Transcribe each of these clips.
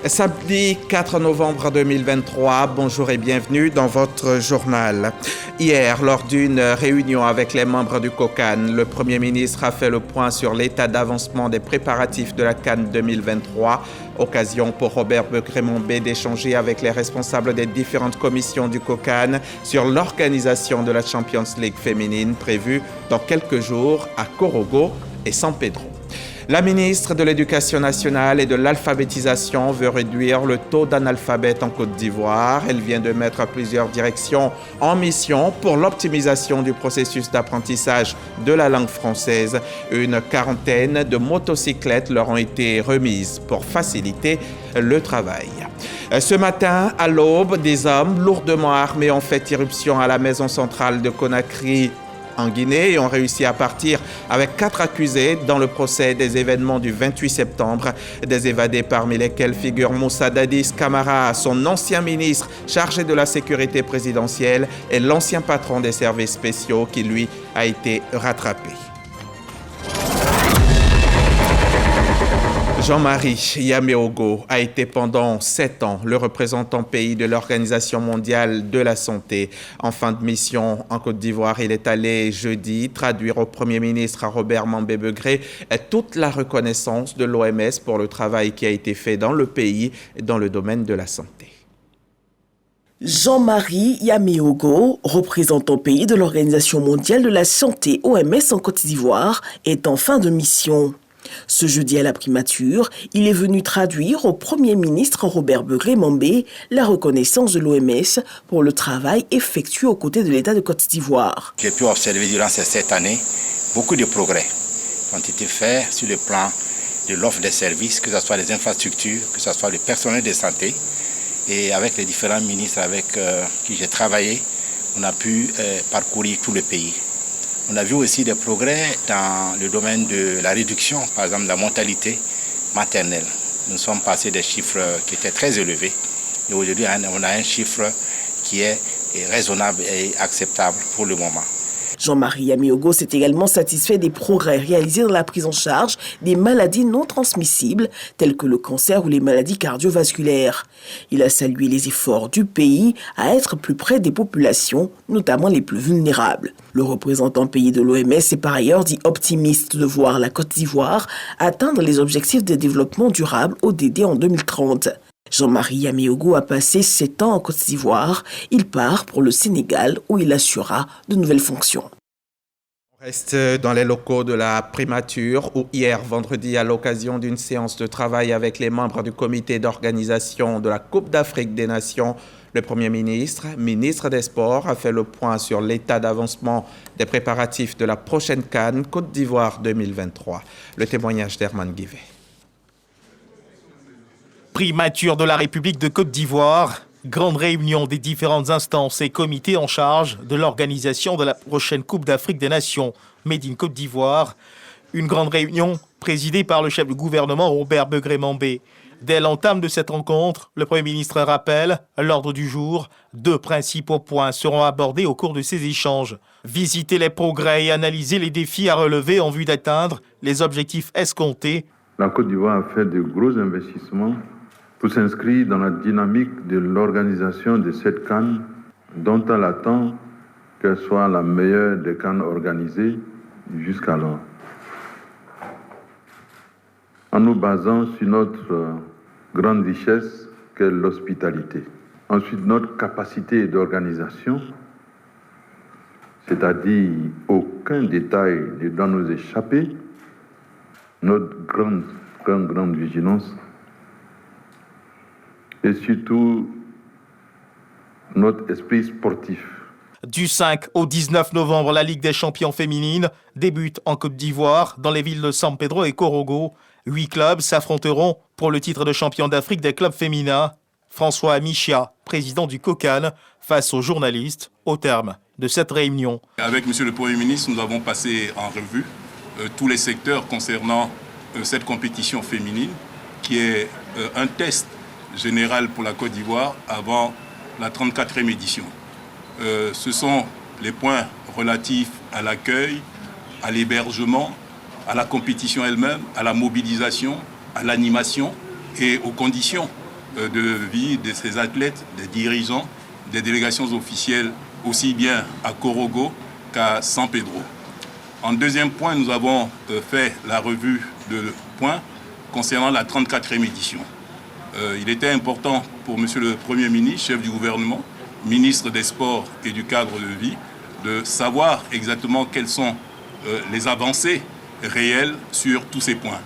Samedi 4 novembre 2023, bonjour et bienvenue dans votre journal. Hier, lors d'une réunion avec les membres du COCAN, le Premier ministre a fait le point sur l'état d'avancement des préparatifs de la CAN 2023. Occasion pour Robert Begré-Mambé d'échanger avec les responsables des différentes commissions du COCAN sur l'organisation de la Champions League féminine prévue dans quelques jours à Korogo et San Pedro. La ministre de l'Éducation nationale et de l'alphabétisation veut réduire le taux d'analphabètes en Côte d'Ivoire. Elle vient de mettre plusieurs directions en mission pour l'optimisation du processus d'apprentissage de la langue française. Une quarantaine de motocyclettes leur ont été remises pour faciliter le travail. Ce matin, à l'aube, des hommes lourdement armés ont fait irruption à la maison centrale de Conakry en Guinée et ont réussi à partir avec 4 accusés dans le procès des événements du 28 septembre. Des évadés parmi lesquels figure Moussa Dadis Camara, son ancien ministre chargé de la sécurité présidentielle et l'ancien patron des services spéciaux qui, lui, a été rattrapé. Jean-Marie Yaméogo a été pendant 7 ans le représentant pays de l'Organisation mondiale de la santé. En fin de mission en Côte d'Ivoire, il est allé jeudi traduire au Premier ministre Robert Mambé-Begré toute la reconnaissance de l'OMS pour le travail qui a été fait dans le pays dans le domaine de la santé. Jean-Marie Yaméogo, représentant pays de l'Organisation mondiale de la santé OMS en Côte d'Ivoire, est en fin de mission. Ce jeudi à la primature, il est venu traduire au Premier ministre Robert Begré-Mambé la reconnaissance de l'OMS pour le travail effectué aux côtés de l'État de Côte d'Ivoire. J'ai pu observer durant ces 7 années beaucoup de progrès ont été faits sur le plan de l'offre des services, que ce soit les infrastructures, que ce soit le personnel de santé. Et avec les différents ministres avec qui j'ai travaillé, on a pu parcourir tout le pays. On a vu aussi des progrès dans le domaine de la réduction, par exemple, de la mortalité maternelle. Nous sommes passés des chiffres qui étaient très élevés. Et aujourd'hui, on a un chiffre qui est raisonnable et acceptable pour le moment. Jean-Marie Yaméogo s'est également satisfait des progrès réalisés dans la prise en charge des maladies non transmissibles, telles que le cancer ou les maladies cardiovasculaires. Il a salué les efforts du pays à être plus près des populations, notamment les plus vulnérables. Le représentant pays de l'OMS est par ailleurs dit optimiste de voir la Côte d'Ivoire atteindre les objectifs de développement durable ODD en 2030. Jean-Marie Yaméogo a passé 7 ans en Côte d'Ivoire. Il part pour le Sénégal où il assurera de nouvelles fonctions. On reste dans les locaux de la primature où hier, vendredi, à l'occasion d'une séance de travail avec les membres du comité d'organisation de la Coupe d'Afrique des Nations, le Premier ministre, ministre des Sports, a fait le point sur l'état d'avancement des préparatifs de la prochaine CAN Côte d'Ivoire 2023. Le témoignage d'Herman Guivet. Primature de la République de Côte d'Ivoire, grande réunion des différentes instances et comités en charge de l'organisation de la prochaine Coupe d'Afrique des Nations Made in Côte d'Ivoire. Une grande réunion présidée par le chef du gouvernement Robert Begré-Mambé. Dès l'entame de cette rencontre, le Premier ministre rappelle l'ordre du jour. 2 principaux points seront abordés au cours de ces échanges. Visiter les progrès et analyser les défis à relever en vue d'atteindre les objectifs escomptés. La Côte d'Ivoire a fait de gros investissements pour s'inscrire dans la dynamique de l'organisation de cette CAN, dont elle attend qu'elle soit la meilleure des CAN organisées jusqu'alors. En nous basant sur notre grande richesse qu'est l'hospitalité. Ensuite, notre capacité d'organisation, c'est-à-dire aucun détail ne doit nous échapper, notre grande vigilance, et surtout notre esprit sportif. Du 5 au 19 novembre, la Ligue des champions féminines débute en Côte d'Ivoire, dans les villes de San Pedro et Korogo. 8 clubs s'affronteront pour le titre de champion d'Afrique des clubs féminins. François Amichia, président du COCAN, face aux journalistes au terme de cette réunion. Avec M. le Premier ministre, nous avons passé en revue tous les secteurs concernant cette compétition féminine, qui est un test général pour la Côte d'Ivoire avant la 34e édition. Ce sont les points relatifs à l'accueil, à l'hébergement, à la compétition elle-même, à la mobilisation, à l'animation et aux conditions de vie de ces athlètes, des dirigeants, des délégations officielles, aussi bien à Korogo qu'à San Pedro. En deuxième point, nous avons fait la revue de points concernant la 34e édition. Il était important pour Monsieur le Premier ministre, chef du gouvernement, ministre des Sports et du cadre de vie, de savoir exactement quelles sont les avancées réelles sur tous ces points.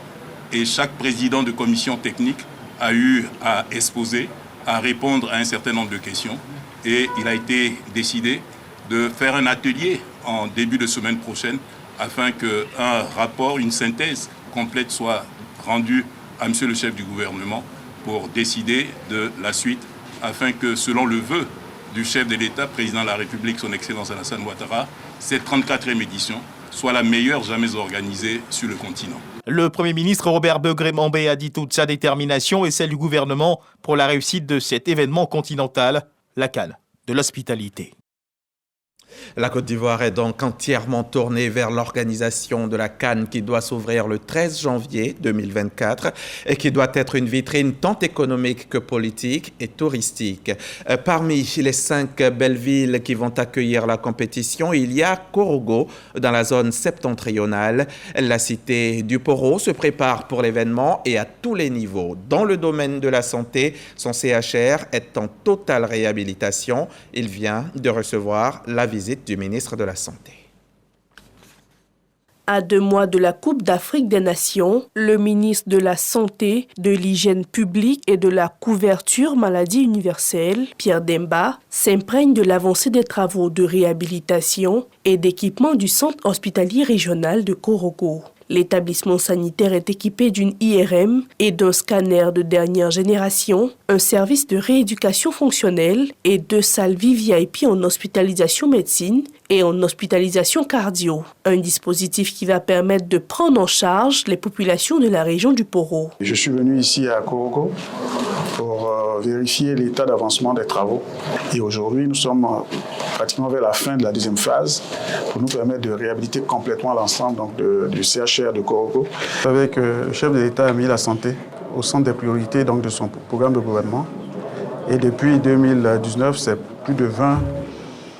Et chaque président de commission technique a eu à exposer, à répondre à un certain nombre de questions. Et il a été décidé de faire un atelier en début de semaine prochaine afin qu'un rapport, une synthèse complète soit rendue à Monsieur le chef du gouvernement pour décider de la suite, afin que, selon le vœu du chef de l'État, président de la République, son Excellence Alassane Ouattara, cette 34e édition soit la meilleure jamais organisée sur le continent. Le Premier ministre Robert Begré-Mambé a dit toute sa détermination et celle du gouvernement pour la réussite de cet événement continental, la CAN de l'hospitalité. La Côte d'Ivoire est donc entièrement tournée vers l'organisation de la CAN qui doit s'ouvrir le 13 janvier 2024 et qui doit être une vitrine tant économique que politique et touristique. Parmi les 5 belles villes qui vont accueillir la compétition, il y a Korogo dans la zone septentrionale. La cité du Poro se prépare pour l'événement et à tous les niveaux. Dans le domaine de la santé, son CHR est en totale réhabilitation. Il vient de recevoir la visite du ministre de la Santé. À 2 mois de la Coupe d'Afrique des Nations, le ministre de la Santé, de l'Hygiène publique et de la couverture maladie universelle, Pierre Demba, s'imprègne de l'avancée des travaux de réhabilitation et d'équipement du centre hospitalier régional de Korogo. L'établissement sanitaire est équipé d'une IRM et d'un scanner de dernière génération, un service de rééducation fonctionnelle et 2 salles VIP en hospitalisation médecine et en hospitalisation cardio. Un dispositif qui va permettre de prendre en charge les populations de la région du Poro. Je suis venu ici à Korogo pour vérifier l'état d'avancement des travaux. Et aujourd'hui, nous sommes pratiquement vers la fin de la 2e phase pour nous permettre de réhabiliter complètement l'ensemble du CHR de Korogo. Avec le chef de l'État a mis la santé au centre des priorités de son programme de gouvernement. Et depuis 2019, c'est plus de 20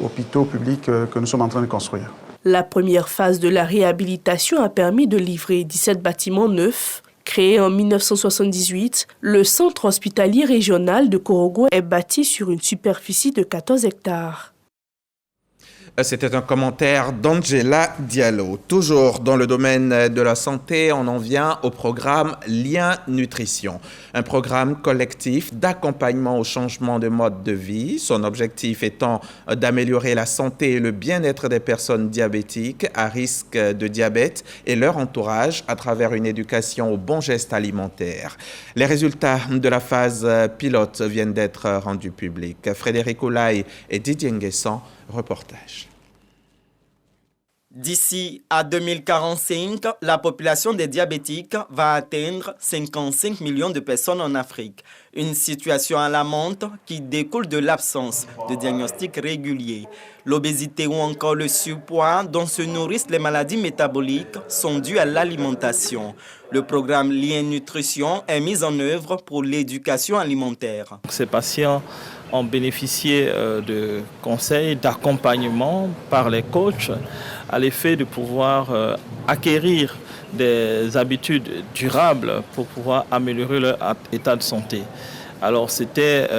hôpitaux publics que nous sommes en train de construire. La première phase de la réhabilitation a permis de livrer 17 bâtiments neufs. Créé en 1978, le centre hospitalier régional de Korogo est bâti sur une superficie de 14 hectares. C'était un commentaire d'Angela Diallo. Toujours dans le domaine de la santé, on en vient au programme Lien Nutrition, un programme collectif d'accompagnement au changement de mode de vie. Son objectif étant d'améliorer la santé et le bien-être des personnes diabétiques à risque de diabète et leur entourage à travers une éducation aux bons gestes alimentaires. Les résultats de la phase pilote viennent d'être rendus publics. Frédéric Oulaye et Didier Nguessan, reportage. D'ici à 2045, la population des diabétiques va atteindre 55 millions de personnes en Afrique. Une situation alarmante qui découle de l'absence de diagnostic régulier. L'obésité ou encore le surpoids dont se nourrissent les maladies métaboliques sont dues à l'alimentation. Le programme Lien Nutrition est mis en œuvre pour l'éducation alimentaire. Ces patients ont bénéficié de conseils, d'accompagnement par les coachs à l'effet de pouvoir acquérir des habitudes durables pour pouvoir améliorer leur état de santé. Alors c'était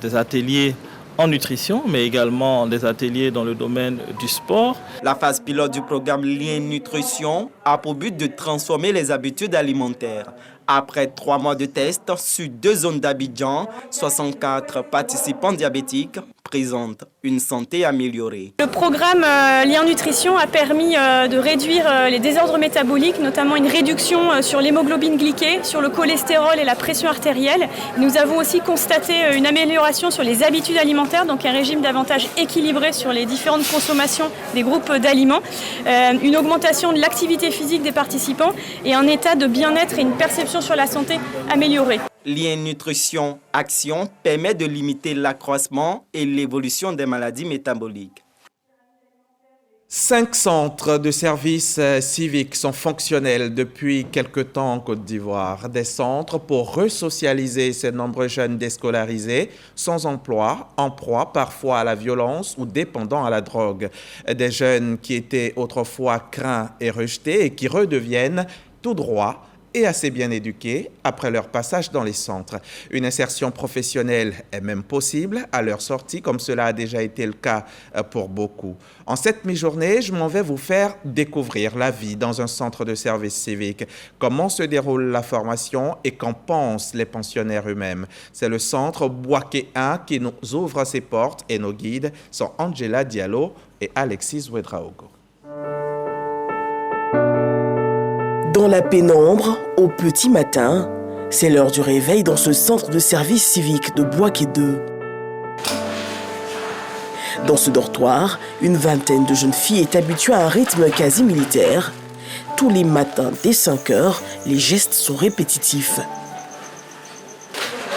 des ateliers en nutrition, mais également des ateliers dans le domaine du sport. La phase pilote du programme Lien Nutrition a pour but de transformer les habitudes alimentaires. Après 3 mois de tests sur 2 zones d'Abidjan, 64 participants diabétiques présentent une santé améliorée. Le programme Lien Nutrition a permis de réduire les désordres métaboliques, notamment une réduction sur l'hémoglobine glyquée, sur le cholestérol et la pression artérielle. Nous avons aussi constaté une amélioration sur les habitudes alimentaires, donc un régime davantage équilibré sur les différentes consommations des groupes d'aliments, une augmentation de l'activité physique des participants et un état de bien-être et une perception sur la santé améliorée. Lien Nutrition Action permet de limiter l'accroissement et l'évolution des maladies métaboliques. 5 centres de services civiques sont fonctionnels depuis quelque temps en Côte d'Ivoire. Des centres pour resocialiser ces nombreux jeunes déscolarisés, sans emploi, en proie parfois à la violence ou dépendants à la drogue. Des jeunes qui étaient autrefois craints et rejetés et qui redeviennent tout droit et assez bien éduqués après leur passage dans les centres. Une insertion professionnelle est même possible à leur sortie, comme cela a déjà été le cas pour beaucoup. En cette mi-journée, je m'en vais vous faire découvrir la vie dans un centre de service civique, comment se déroule la formation et qu'en pensent les pensionnaires eux-mêmes. C'est le centre Bouaké 1 qui nous ouvre ses portes et nos guides sont Angela Diallo et Alexis Ouedraogo. Dans la pénombre, au petit matin, c'est l'heure du réveil dans ce centre de service civique de Bouaké 2. Dans ce dortoir, une vingtaine de jeunes filles est habituée à un rythme quasi militaire. Tous les matins, dès 5 heures, les gestes sont répétitifs.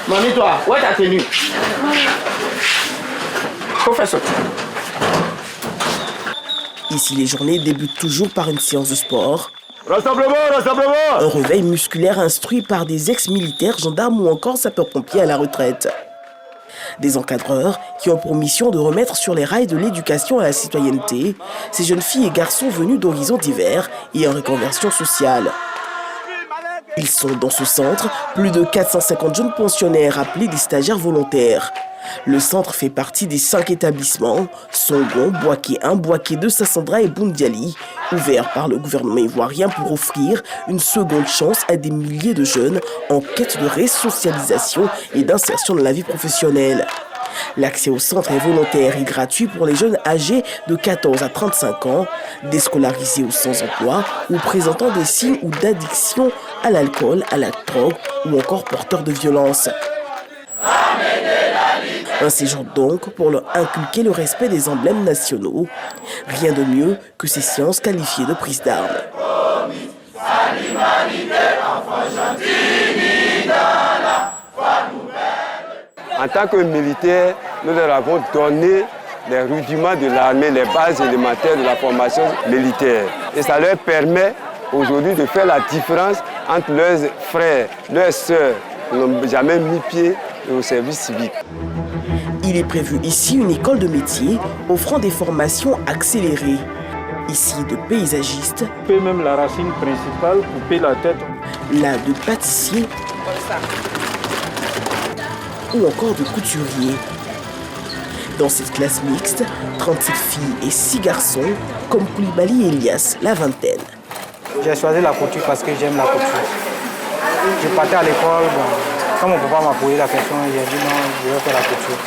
Mamie, toi, où est ta tenue? Faut faire ça. Ici, les journées débutent toujours par une séance de sport. Rassemblement, rassemblement! Un réveil musculaire instruit par des ex-militaires, gendarmes ou encore sapeurs-pompiers à la retraite. Des encadreurs qui ont pour mission de remettre sur les rails de l'éducation à la citoyenneté ces jeunes filles et garçons venus d'horizons divers et en reconversion sociale. Ils sont dans ce centre plus de 450 jeunes pensionnaires appelés des stagiaires volontaires. Le centre fait partie des 5 établissements, Songon, Bouaké 1, Bouaké 2, Sassandra et Boundiali, ouverts par le gouvernement ivoirien pour offrir une seconde chance à des milliers de jeunes en quête de resocialisation et d'insertion dans la vie professionnelle. L'accès au centre est volontaire et gratuit pour les jeunes âgés de 14 à 35 ans, déscolarisés ou sans emploi, ou présentant des signes ou d'addiction à l'alcool, à la drogue ou encore porteurs de violence. Un séjour donc pour leur inculquer le respect des emblèmes nationaux. Rien de mieux que ces séances qualifiées de prise d'armes. En tant que militaires, nous leur avons donné les rudiments de l'armée, les bases élémentaires de la formation militaire. Et ça leur permet aujourd'hui de faire la différence entre leurs frères, leurs sœurs qui n'ont jamais mis pied au service civique. Il est prévu ici une école de métier offrant des formations accélérées. Ici, de paysagistes, couper même la racine principale, couper la tête. Là, de pâtissiers ou encore de couturiers. Dans cette classe mixte, 37 filles et 6 garçons, comme Koulibaly et Elias, la vingtaine. J'ai choisi la couture parce que j'aime la couture. Je partais à l'école, quand mon papa m'a posé la question, il a dit non, je vais faire la couture.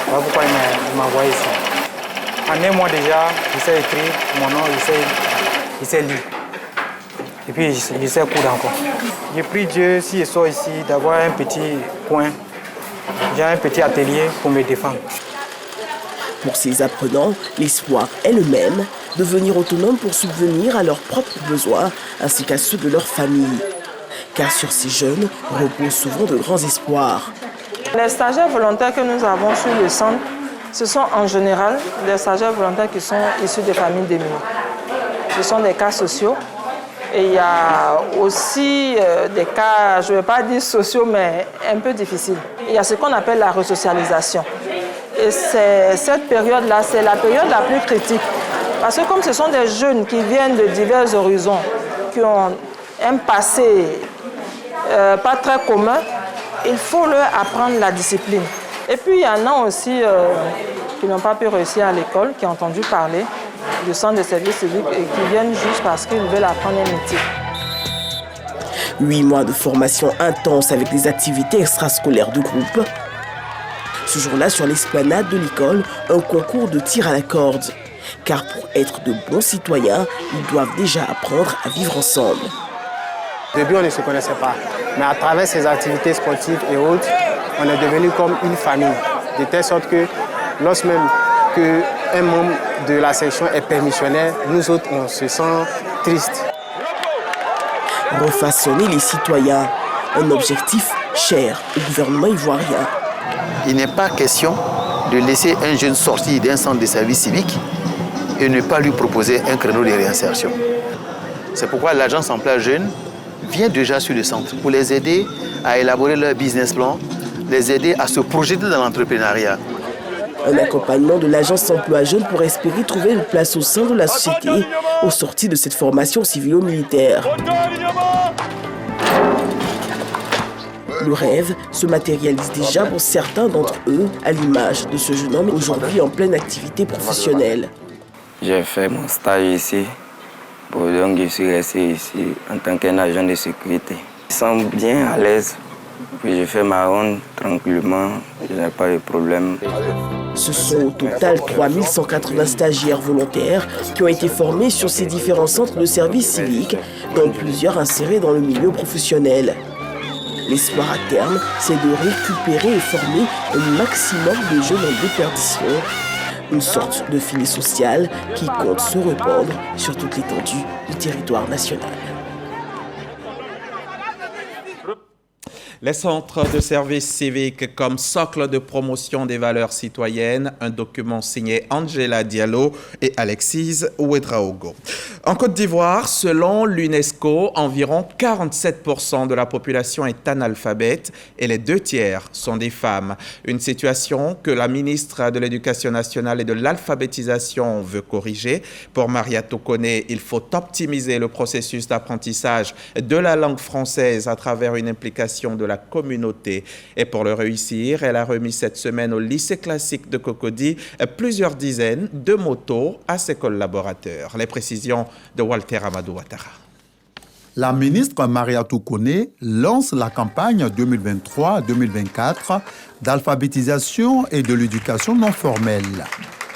Voilà pourquoi il m'a envoyé ici. En un mois déjà, je sais écrire mon nom, je sais lire. Et puis je sais coudre encore. J'ai pris Dieu, si je sors ici, d'avoir un petit coin. J'ai un petit atelier pour me défendre. Pour ces apprenants, l'espoir est le même, devenir autonomes pour subvenir à leurs propres besoins ainsi qu'à ceux de leur famille. Car sur ces jeunes reposent souvent de grands espoirs. Les stagiaires volontaires que nous avons sur le centre, ce sont en général des stagiaires volontaires qui sont issus des familles démunies. Ce sont des cas sociaux. Et il y a aussi des cas, je ne vais pas dire sociaux, mais un peu difficiles. Il y a ce qu'on appelle la resocialisation. Et cette période-là, c'est la période la plus critique. Parce que comme ce sont des jeunes qui viennent de divers horizons, qui ont un passé pas très commun, il faut leur apprendre la discipline. Et puis il y en a aussi qui n'ont pas pu réussir à l'école, qui ont entendu parler du centre de service civique et qui viennent juste parce qu'ils veulent apprendre un métier. 8 mois de formation intense avec des activités extrascolaires de groupe. Ce jour-là, sur l'esplanade de l'école, un concours de tir à la corde. Car pour être de bons citoyens, ils doivent déjà apprendre à vivre ensemble. Au début, on ne se connaissait pas. Mais à travers ces activités sportives et autres, on est devenu comme une famille. De telle sorte que, lorsque même qu'un membre de la section est permissionnaire, nous autres, on se sent triste. Refaçonner les citoyens, un objectif cher au gouvernement ivoirien. Il n'est pas question de laisser un jeune sortir d'un centre de service civique et ne pas lui proposer un créneau de réinsertion. C'est pourquoi l'agence emploi jeune vient déjà sur le centre pour les aider à élaborer leur business plan, les aider à se projeter dans l'entrepreneuriat. Un accompagnement de l'agence emploi jeune pour espérer trouver une place au sein de la société au sortir de cette formation civilo-militaire. Le rêve se matérialise déjà pour certains d'entre eux, à l'image de ce jeune homme aujourd'hui en pleine activité professionnelle. J'ai fait mon stage ici, donc je suis resté ici en tant qu'un agent de sécurité. Je me sens bien à l'aise, puis je fais ma ronde tranquillement, je n'ai pas de problème. Ce sont au total 3180 stagiaires volontaires qui ont été formés sur ces différents centres de services civiques, dont plusieurs insérés dans le milieu professionnel. L'espoir à terme, c'est de récupérer et former un maximum de jeunes en déperdition. Une sorte de filet social qui compte se répandre sur toute l'étendue du territoire national. Les centres de services civiques comme socle de promotion des valeurs citoyennes, un document signé Angela Diallo et Alexis Ouedraogo. En Côte d'Ivoire, selon l'UNESCO, environ 47% de la population est analphabète et les 2/3 sont des femmes. Une situation que la ministre de l'Éducation nationale et de l'alphabétisation veut corriger. Pour Maria Tokone, il faut optimiser le processus d'apprentissage de la langue française à travers une implication de la communauté. Et pour le réussir, elle a remis cette semaine au lycée classique de Cocody plusieurs dizaines de motos à ses collaborateurs. Les précisions de Walter Amadou Ouattara. La ministre Maria Tokone lance la campagne 2023-2024 d'alphabétisation et de l'éducation non formelle.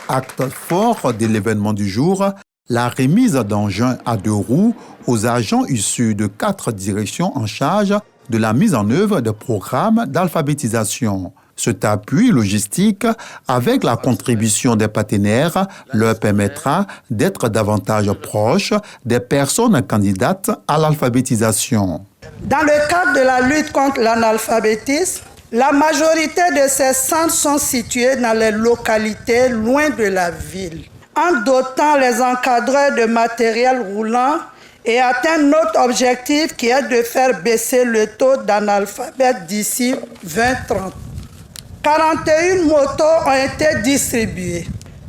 Acte fort de l'événement du jour, la remise d'engins à 2 roues aux agents issus de 4 directions en charge de la mise en œuvre de programmes d'alphabétisation. Cet appui logistique, avec la contribution des partenaires, leur permettra d'être davantage proches des personnes candidates à l'alphabétisation. Dans le cadre de la lutte contre l'analphabétisme, la majorité de ces centres sont situés dans les localités loin de la ville. En dotant les encadreurs de matériel roulant, et atteindre notre objectif qui est de faire baisser le taux d'analphabètes d'ici 2030. 41 motos ont été distribuées.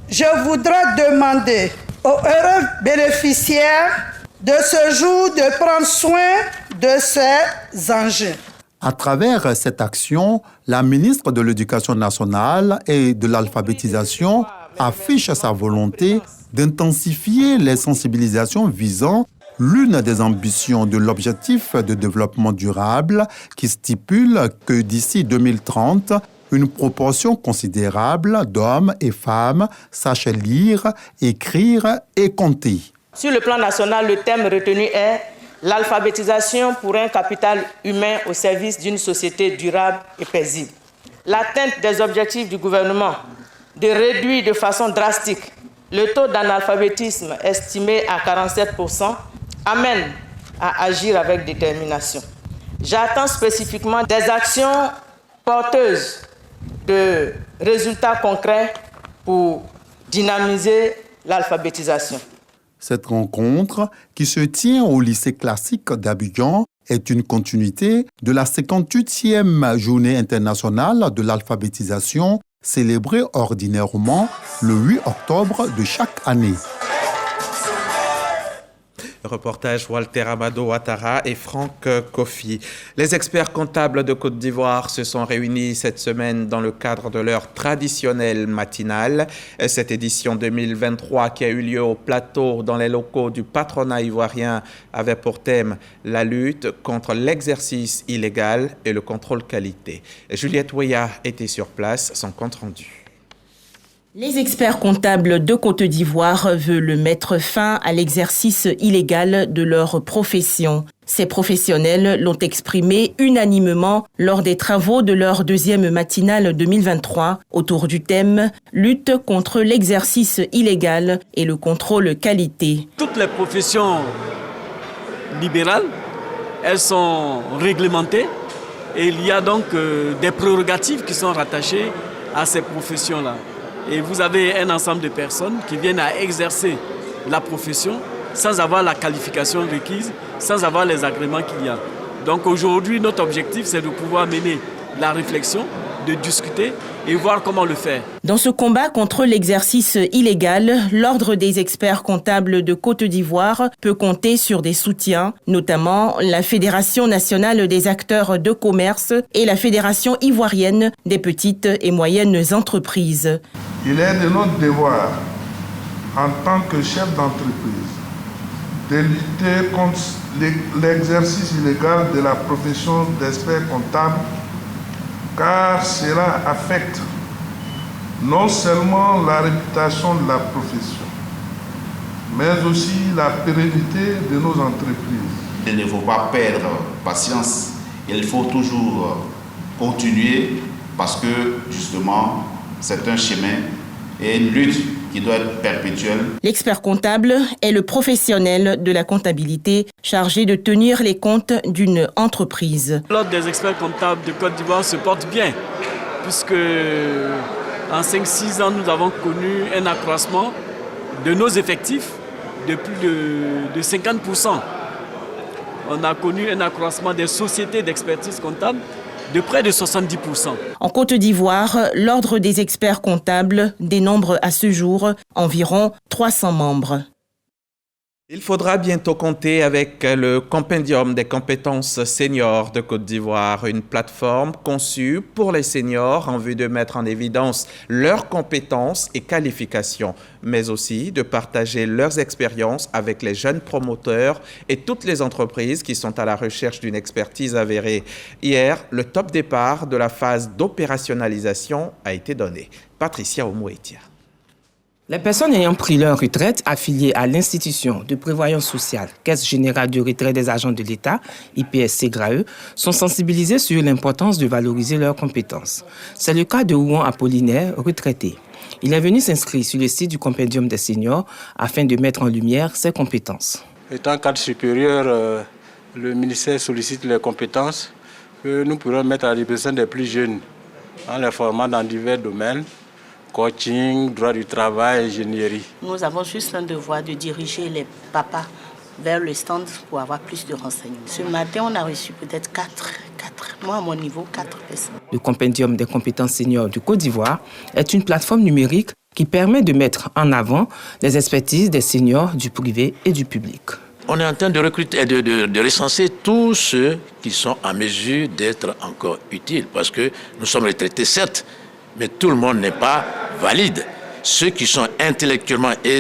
Je voudrais demander aux heureux bénéficiaires de ce jour de prendre soin de ces engins. À travers cette action, la ministre de l'Éducation nationale et de l'alphabétisation affiche sa volonté d'intensifier les sensibilisations visant l'une des ambitions de l'objectif de développement durable qui stipule que d'ici 2030, une proportion considérable d'hommes et femmes sachent lire, écrire et compter. Sur le plan national, le thème retenu est l'alphabétisation pour un capital humain au service d'une société durable et paisible. L'atteinte des objectifs du gouvernement de réduire de façon drastique le taux d'analphabétisme estimé à 47% amène à agir avec détermination. J'attends spécifiquement des actions porteuses de résultats concrets pour dynamiser l'alphabétisation. Cette rencontre, qui se tient au lycée classique d'Abidjan, est une continuité de la 58e journée internationale de l'alphabétisation, célébrée ordinairement le 8 octobre de chaque année. Reportage Walter Amadou Ouattara et Franck Kofi. Les experts comptables de Côte d'Ivoire se sont réunis cette semaine dans le cadre de leur traditionnelle matinale. Cette édition 2023 qui a eu lieu au plateau dans les locaux du patronat ivoirien avait pour thème la lutte contre l'exercice illégal et le contrôle qualité. Juliette Ouéa était sur place, son compte rendu. Les experts comptables de Côte d'Ivoire veulent mettre fin à l'exercice illégal de leur profession. Ces professionnels l'ont exprimé unanimement lors des travaux de leur deuxième matinale 2023 autour du thème « Lutte contre l'exercice illégal et le contrôle qualité ». Toutes les professions libérales, elles sont réglementées et il y a donc des prérogatives qui sont rattachées à ces professions-là. Et vous avez un ensemble de personnes qui viennent à exercer la profession sans avoir la qualification requise, sans avoir les agréments qu'il y a. Donc aujourd'hui, notre objectif, c'est de pouvoir mener la réflexion, de discuter et voir comment le faire. Dans ce combat contre l'exercice illégal, l'Ordre des experts comptables de Côte d'Ivoire peut compter sur des soutiens, notamment la Fédération nationale des acteurs de commerce et la Fédération ivoirienne des petites et moyennes entreprises. Il est de notre devoir, en tant que chef d'entreprise, de lutter contre l'exercice illégal de la profession d'expert comptable, car cela affecte non seulement la réputation de la profession, mais aussi la pérennité de nos entreprises. Il ne faut pas perdre patience, il faut toujours continuer parce que justement c'est un chemin et une lutte qui doit être perpétuelle. L'expert comptable est le professionnel de la comptabilité chargé de tenir les comptes d'une entreprise. L'Ordre des experts comptables de Côte d'Ivoire se porte bien, puisque en 5-6 ans, nous avons connu un accroissement de nos effectifs de plus de 50%. On a connu un accroissement des sociétés d'expertise comptable de près de 70%. En Côte d'Ivoire, l'Ordre des experts comptables dénombre à ce jour environ 300 membres. Il faudra bientôt compter avec le Compendium des compétences seniors de Côte d'Ivoire, une plateforme conçue pour les seniors en vue de mettre en évidence leurs compétences et qualifications, mais aussi de partager leurs expériences avec les jeunes promoteurs et toutes les entreprises qui sont à la recherche d'une expertise avérée. Hier, le top départ de la phase d'opérationnalisation a été donné. Patricia Omouetia. Les personnes ayant pris leur retraite affiliées à l'institution de prévoyance sociale, Caisse générale de retraite des agents de l'État, IPS-SEGRAE, sont sensibilisées sur l'importance de valoriser leurs compétences. C'est le cas de Ouan Apollinaire, retraité. Il est venu s'inscrire sur le site du Compendium des seniors afin de mettre en lumière ses compétences. Étant cadre supérieur, le ministère sollicite les compétences que nous pourrons mettre à la disposition des plus jeunes en les formant dans divers domaines. Coaching, droit du travail, ingénierie. Nous avons juste un devoir de diriger les papas vers le stand pour avoir plus de renseignements. Ce matin, on a reçu peut-être 4. Moi, à mon niveau, 4 personnes. Le Compendium des compétences seniors du Côte d'Ivoire est une plateforme numérique qui permet de mettre en avant les expertises des seniors du privé et du public. On est en train de recruter et de recenser tous ceux qui sont en mesure d'être encore utiles parce que nous sommes retraités, certes, mais tout le monde n'est pas valide. Ceux qui sont intellectuellement et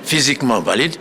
physiquement valides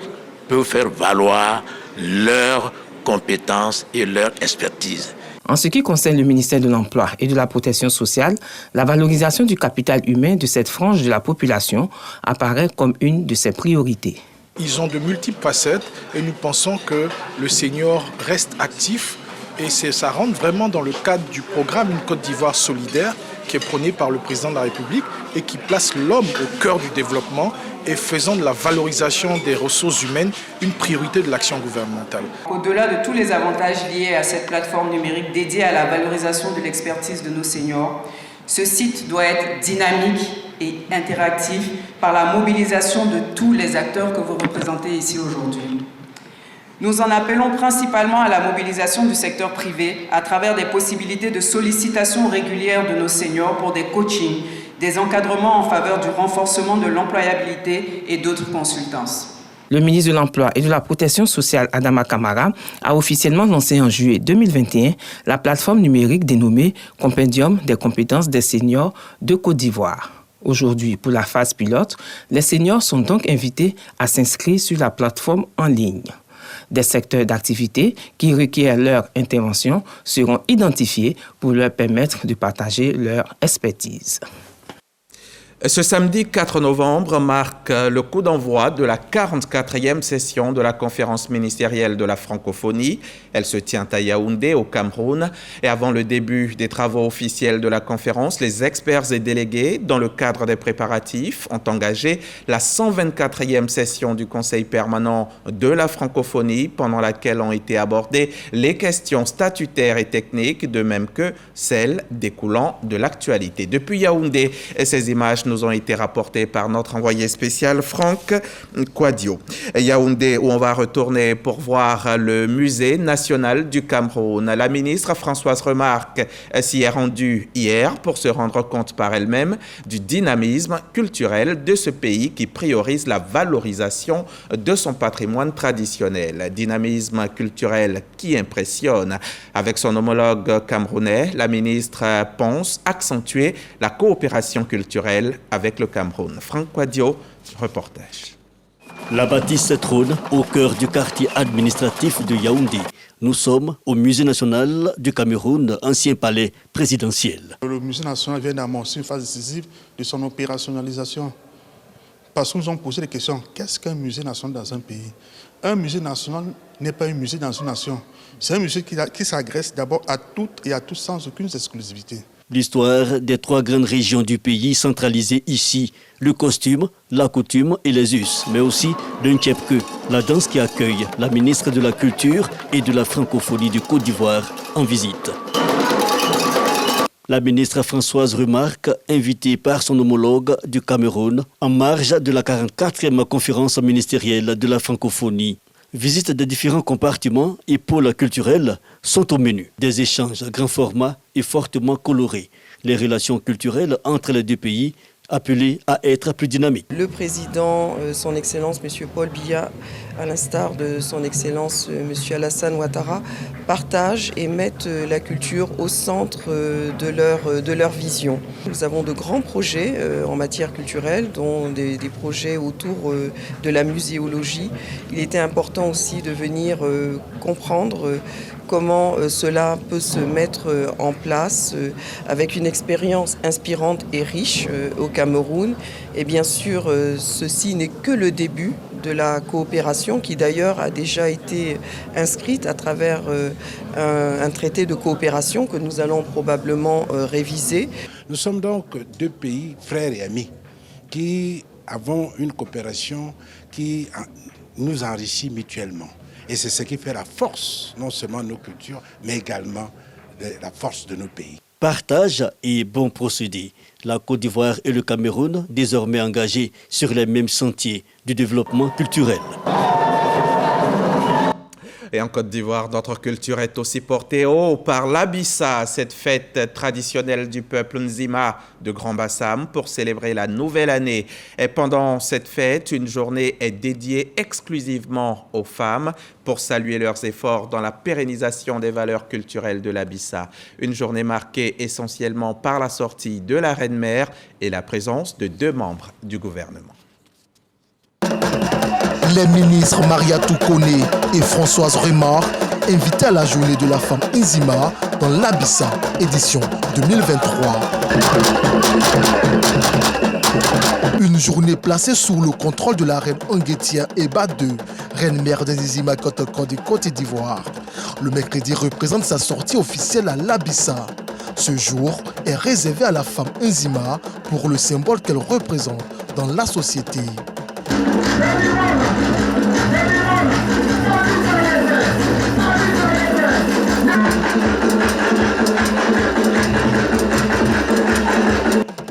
peuvent faire valoir leurs compétences et leur expertise. En ce qui concerne le ministère de l'Emploi et de la Protection sociale, la valorisation du capital humain de cette frange de la population apparaît comme une de ses priorités. Ils ont de multiples facettes et nous pensons que le senior reste actif. Et ça rentre vraiment dans le cadre du programme Une Côte d'Ivoire solidaire qui est prôné par le président de la République et qui place l'homme au cœur du développement et faisant de la valorisation des ressources humaines une priorité de l'action gouvernementale. Au-delà de tous les avantages liés à cette plateforme numérique dédiée à la valorisation de l'expertise de nos seniors, ce site doit être dynamique et interactif par la mobilisation de tous les acteurs que vous représentez ici aujourd'hui. Nous en appelons principalement à la mobilisation du secteur privé à travers des possibilités de sollicitation régulière de nos seniors pour des coachings, des encadrements en faveur du renforcement de l'employabilité et d'autres consultances. Le ministre de l'Emploi et de la Protection sociale, Adama Kamara, a officiellement lancé en juillet 2021 la plateforme numérique dénommée Compendium des compétences des seniors de Côte d'Ivoire. Aujourd'hui, pour la phase pilote, les seniors sont donc invités à s'inscrire sur la plateforme en ligne. Des secteurs d'activité qui requièrent leur intervention seront identifiés pour leur permettre de partager leur expertise. Ce samedi 4 novembre marque le coup d'envoi de la 44e session de la conférence ministérielle de la francophonie. Elle se tient à Yaoundé, au Cameroun. Et avant le début des travaux officiels de la conférence, les experts et délégués, dans le cadre des préparatifs, ont engagé la 124e session du Conseil permanent de la francophonie, pendant laquelle ont été abordées les questions statutaires et techniques, de même que celles découlant de l'actualité. Depuis Yaoundé, ces images nous ont été rapportés par notre envoyé spécial Franck Quadio. Yaoundé, où on va retourner pour voir le musée national du Cameroun. La ministre Françoise Remarque s'y est rendue hier pour se rendre compte par elle-même du dynamisme culturel de ce pays qui priorise la valorisation de son patrimoine traditionnel. Dynamisme culturel qui impressionne. Avec son homologue camerounais, la ministre pense accentuer la coopération culturelle avec le Cameroun. Franck Quadio, reportage. La bâtisse trône au cœur du quartier administratif de Yaoundé. Nous sommes au Musée national du Cameroun, ancien palais présidentiel. Le Musée national vient d'amorcer une phase décisive de son opérationnalisation. Parce que nous avons posé des questions. Qu'est-ce qu'un musée national dans un pays? Un musée national n'est pas un musée dans une nation. C'est un musée qui s'agresse d'abord à toutes et à tous sans aucune exclusivité. L'histoire des 3 grandes régions du pays centralisées ici, le costume, la coutume et les us, mais aussi le Ntchepke, la danse qui accueille la ministre de la Culture et de la Francophonie du Côte d'Ivoire en visite. La ministre Françoise Remarque, invitée par son homologue du Cameroun, en marge de la 44e conférence ministérielle de la francophonie. Visite des différents compartiments et pôles culturels sont au menu. Des échanges grand format et fortement colorés. Les relations culturelles entre les deux pays appelées à être plus dynamiques. Le président, son Excellence, M. Paul Biya, à l'instar de son Excellence, M. Alassane Ouattara, partagent et mettent la culture au centre de leur vision. Nous avons de grands projets en matière culturelle, dont des projets autour de la muséologie. Il était important aussi de venir comprendre comment cela peut se mettre en place avec une expérience inspirante et riche au Cameroun. Et bien sûr, ceci n'est que le début de la coopération qui d'ailleurs a déjà été inscrite à travers un traité de coopération que nous allons probablement réviser. Nous sommes donc 2 pays frères et amis qui avons une coopération qui nous enrichit mutuellement. Et c'est ce qui fait la force, non seulement de nos cultures, mais également la force de nos pays. Partage et bon procédé. La Côte d'Ivoire et le Cameroun, désormais engagés sur les mêmes sentiers du développement culturel. Et en Côte d'Ivoire, notre culture est aussi portée haut par l'Abissa, cette fête traditionnelle du peuple Nzima de Grand Bassam pour célébrer la nouvelle année. Et pendant cette fête, une journée est dédiée exclusivement aux femmes pour saluer leurs efforts dans la pérennisation des valeurs culturelles de l'Abissa. Une journée marquée essentiellement par la sortie de la Reine-Mère et la présence de 2 membres du gouvernement. Les ministres Mariatou Koné et Françoise Remarque invités à la journée de la femme Nzima dans l'Abissa, édition 2023. Une journée placée sous le contrôle de la reine Onguetia Eba II, reine-mère des Nzima Kotoko de Côte d'Ivoire. Le mercredi représente sa sortie officielle à l'Abissa. Ce jour est réservé à la femme Nzima pour le symbole qu'elle représente dans la société.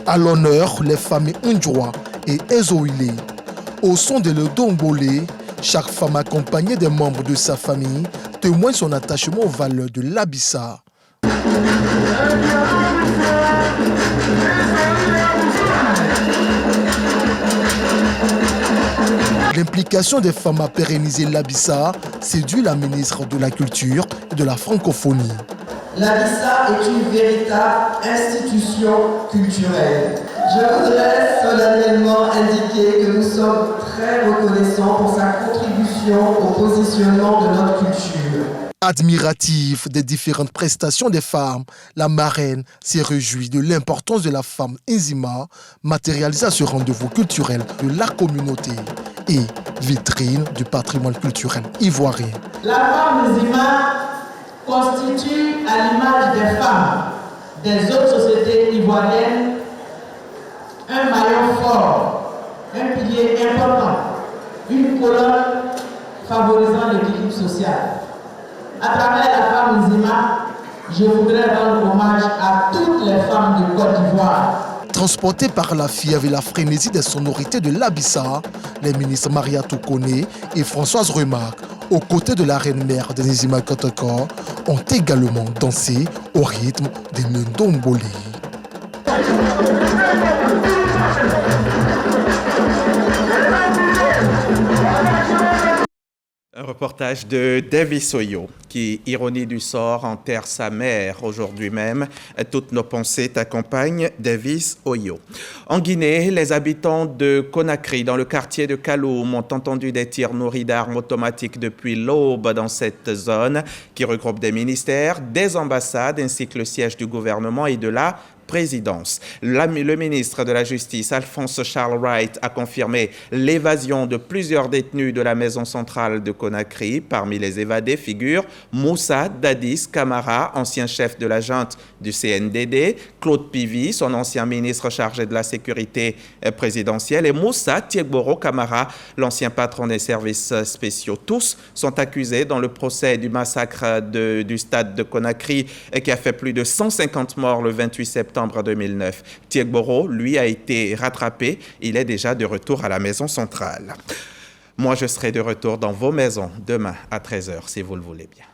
À l'honneur, les familles Ndjoua et Ezoïlé. Au son de l'Odongolé, chaque femme accompagnée des membres de sa famille témoigne son attachement aux valeurs de l'Abissa. L'implication des femmes à pérenniser l'Abissa séduit la ministre de la Culture et de la Francophonie. L'Abissa est une véritable institution culturelle. Je voudrais solennellement indiquer que nous sommes très reconnaissants pour sa contribution au positionnement de notre culture. Admirative des différentes prestations des femmes, la marraine s'est réjouie de l'importance de la femme Nzima, matérialisée à ce rendez-vous culturel de la communauté et vitrine du patrimoine culturel ivoirien. La femme Nzima constitue, à l'image des femmes des autres sociétés ivoiriennes, un maillon fort, un pilier important, une colonne favorisant l'équilibre social. À travers la femme Nzima, je voudrais rendre hommage à toutes les femmes de Côte d'Ivoire. Transportés par la fièvre et la frénésie des sonorités de l'Abissa, les ministres Mariatou Koné et Françoise Remarque, aux côtés de la reine-mère de Nzima Kotoko, ont également dansé au rythme des Ndomboli. Un reportage de Davis Oyo qui, ironie du sort, enterre sa mère aujourd'hui même. Toutes nos pensées t'accompagnent, Davis Oyo. En Guinée, les habitants de Conakry, dans le quartier de Kaloum, ont entendu des tirs nourris d'armes automatiques depuis l'aube dans cette zone qui regroupe des ministères, des ambassades ainsi que le siège du gouvernement et de la présidence. Le ministre de la Justice, Alphonse Charles Wright, a confirmé l'évasion de plusieurs détenus de la maison centrale de Conakry. Parmi les évadés figurent Moussa Dadis Camara, ancien chef de la junte du CNDD, Claude Pivy, son ancien ministre chargé de la sécurité présidentielle, et Moussa Tiegboro Camara, l'ancien patron des services spéciaux. Tous sont accusés dans le procès du massacre du stade de Conakry qui a fait plus de 150 morts le 28 septembre 2009. Tiegboro, lui, a été rattrapé. Il est déjà de retour à la maison centrale. Moi, je serai de retour dans vos maisons demain à 13h, si vous le voulez bien.